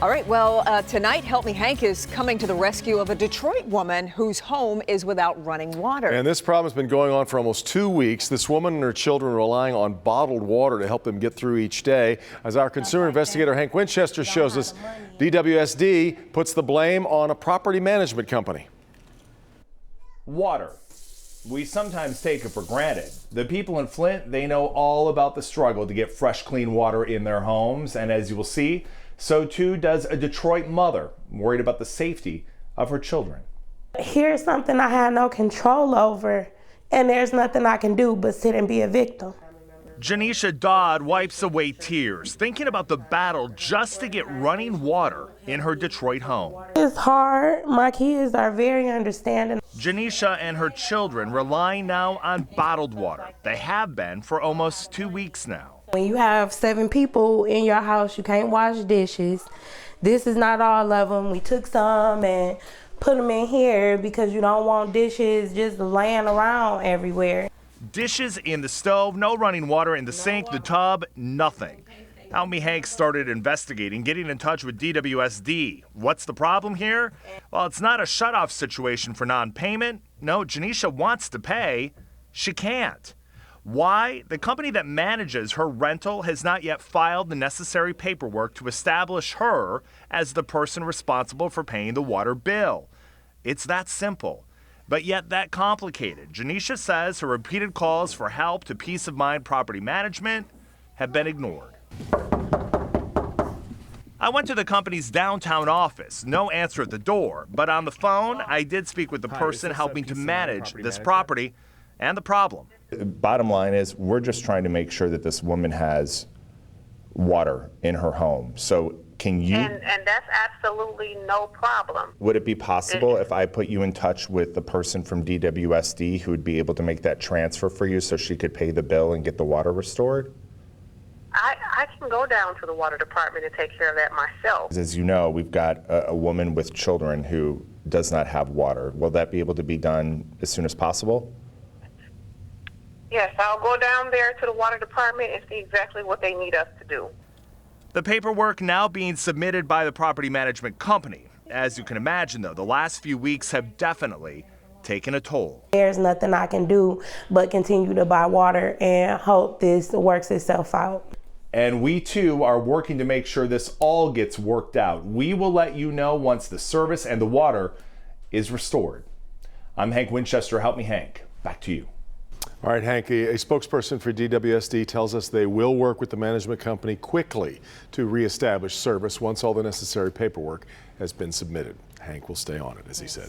All right, well, tonight, Help Me Hank is coming to the rescue of a Detroit woman whose home is without running water. And this problem has been going on for almost 2 weeks. This woman and her children are relying on bottled water to help them get through each day. As our consumer investigator Hank Winchester shows us, DWSD puts the blame on a property management company. Water. We sometimes take it for granted. The people in Flint, they know all about the struggle to get fresh, clean water in their homes. And as you will see, so too does a Detroit mother worried about the safety of her children. Here's something I had no control over, and there's nothing I can do but sit and be a victim. Janisha Dodd wipes away tears, thinking about the battle just to get running water in her Detroit home. It's hard. My kids are very understanding. Janisha and her children relying now on bottled water. They have been for almost 2 weeks now. When you have 7 people in your house, you can't wash dishes. This is not all of them. We took some and put them in here because you don't want dishes just laying around everywhere. Dishes in the stove, no running water in the sink, the tub, nothing. Help Me Hank started investigating, getting in touch with DWSD. What's the problem here? Well, it's not a shutoff situation for non-payment. No, Janisha wants to pay. She can't. Why? The company that manages her rental has not yet filed the necessary paperwork to establish her as the person responsible for paying the water bill. It's that simple, but yet that complicated. Janisha says her repeated calls for help to Peace of Mind Property Management have been ignored. I went to the company's downtown office. No answer at the door, but on the phone, I did speak with the person helping to manage this property and the problem. Bottom line is, we're just trying to make sure that this woman has water in her home. So can you... And that's absolutely no problem. Would it be possible if I put you in touch with the person from DWSD who would be able to make that transfer for you so she could pay the bill and get the water restored? I can go down to the water department and take care of that myself. As you know, we've got a woman with children who does not have water. Will that be able to be done as soon as possible? Yes, I'll go down there to the water department and see exactly what they need us to do. The paperwork now being submitted by the property management company. As you can imagine, though, the last few weeks have definitely taken a toll. There's nothing I can do but continue to buy water and hope this works itself out. And we too are working to make sure this all gets worked out. We will let you know once the service and the water is restored. I'm Hank Winchester. Help Me Hank. Back to you. All right, Hank, a spokesperson for DWSD tells us they will work with the management company quickly to reestablish service once all the necessary paperwork has been submitted. Hank will stay on it, as he said.